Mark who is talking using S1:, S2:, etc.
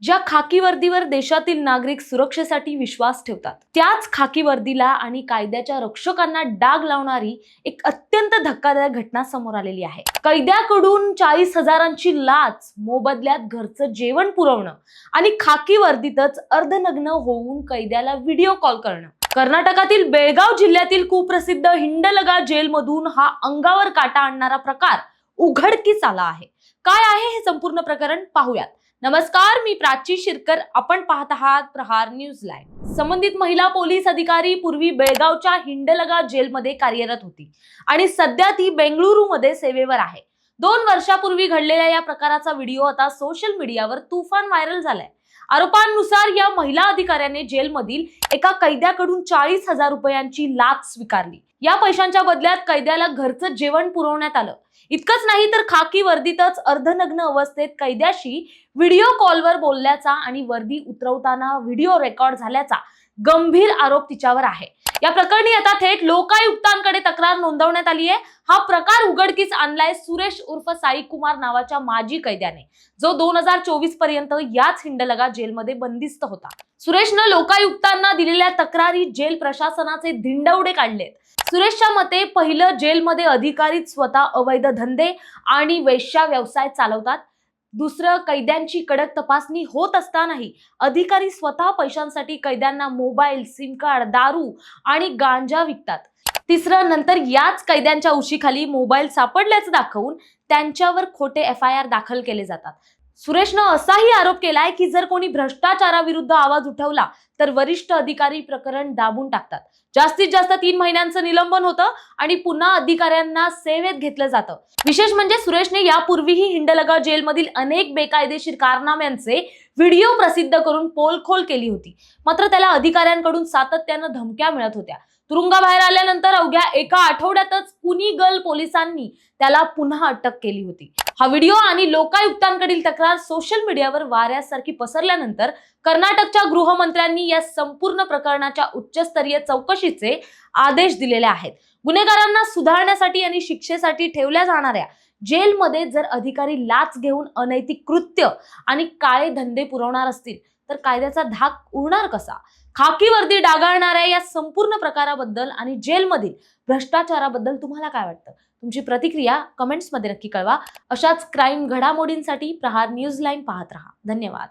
S1: ज्या खाकी वर्दीवर देशातील नागरिक सुरक्षेसाठी विश्वास ठेवतात, त्याच खाकी वर्दीला आणि कायद्याच्या रक्षकांना डाग लावणारी एक अत्यंत धक्कादायक घटना समोर आलेली आहे। कैद्याकडून 40,000ची लाच मोबदल्यात घरचं जेवण पुरवणं आणि खाकी वर्दीतच अर्धनग्न होऊन कैद्याला व्हिडिओ कॉल करणं। कर्नाटकातील बेळगाव जिल्ह्यातील कुप्रसिद्ध हिंडलगा जेलमधून हा अंगावर काटा आणणारा प्रकार उघडकीस आला आहे। काय आहे हे संपूर्ण प्रकरण पाहूयात। नमस्कार, मी प्राची शिरकर, आपण पाहत आहात प्रहार न्यूज लाईव्ह। संबंधित महिला पोलीस अधिकारी पूर्वी बेळगावच्या हिंडलगा जेलमध्ये कार्यरत होती आणि सध्या ती बेंगळुरूमध्ये सेवेवर आहे। 2 वर्षापूर्वी घडलेल्या या प्रकाराचा व्हिडिओ आता सोशल मीडियावर तुफान व्हायरल झालाय। आरोपांनुसार या महिला अधिकाऱ्याने जेलमधील एका कैद्याकडून 40,000 रुपयांची लाच स्वीकारली। या पैशांच्या बदल्यात कैद्याला घरचं जेवण पुरवण्यात आलं। इतकंच नाही तर खाकी वर्दीतच अर्धनग्न अवस्थेत कैद्याशी व्हिडिओ कॉलवर बोलल्याचा आणि वर्दी उतरवताना व्हिडिओ रेकॉर्ड झाल्याचा गंभीर आरोप तिच्यावर आहे। या प्रकरणी आता थेट लोकायुक्तांकडे तक्रार नोंदवण्यात आली आहे। हा प्रकार उघडकीस आणलाय सुरेश उर्फ साई कुमार नावाच्या माजी कैद्याने, जो 2024 पर्यंत याच हिंडलगा जेलमध्ये बंदिस्त होता। सुरेशनं लोकायुक्तांना दिलेल्या तक्रारी जेल प्रशासनाचे धिंडवडे काढलेत। सुरेशच्या मते पहिलं, जेलमध्ये अधिकारी स्वतः अवैध धंदे आणि वेश्या व्यवसाय चालवतात। दुसरं, कैद्यांची कडक तपासणी होत असतानाही अधिकारी स्वतः पैशांसाठी कैद्यांना मोबाईल, सिम कार्ड, दारू आणि गांजा विकतात। तिसरं, नंतर याच कैद्यांच्या उशीखाली मोबाईल सापडल्याचं दाखवून त्यांच्यावर खोटे FIR दाखल केले जातात। सुरेशनं असाही आरोप केलाय की जर कोणी भ्रष्टाचाराविरुद्ध आवाज उठवला तर वरिष्ठ अधिकारी प्रकरण दाबून टाकतात। जास्तीत जास्त 3 महिन्यांचं निलंबन होतं आणि पुन्हा अधिकाऱ्यांना सेवेत घेतलं जातं। विशेष म्हणजे सुरेशने यापूर्वीही हिंडलगा जेलमधील अनेक बेकायदेशीर कारनाम्यांचे व्हिडिओ प्रसिद्ध करून पोलखोल केली होती, मात्र त्याला अधिकाऱ्यांकडून सातत्यानं धमक्या मिळत होत्या। तुरुंगाबाहेर आल्यानंतर अवघ्या एका आठवड्यातच कुणीगल पोलिसांनी त्याला पुन्हा अटक केली होती। हा व्हिडिओ आणि लोकायुक्तांकडील तक्रार सोशल मीडियावर वाऱ्यासारखी पसरल्यानंतर कर्नाटकच्या गृहमंत्र्यांनी या संपूर्ण प्रकरणाच्या उच्चस्तरीय चौकशीचे आदेश दिलेले आहेत। गुन्हेगारांना सुधारण्यासाठी आणि शिक्षेसाठी ठेवल्या जाणाऱ्या जेलमध्ये जर अधिकारी लाच घेऊन अनैतिक कृत्य आणि काळे धंदे पुरवणार असतील तर कायद्याचा धाक उडणार कसा? खाकी वर्दी डागाळणाऱ्या या संपूर्ण प्रकाराबद्दल आणि जेलमधील भ्रष्टाचाराबद्दल तुम्हाला काय वाटतं? तुमची प्रतिक्रिया कमेंट्समध्ये नक्की कळवा। अशाच क्राईम घडामोडींसाठी प्रहार न्यूज लाईव्ह पाहत रहा। धन्यवाद।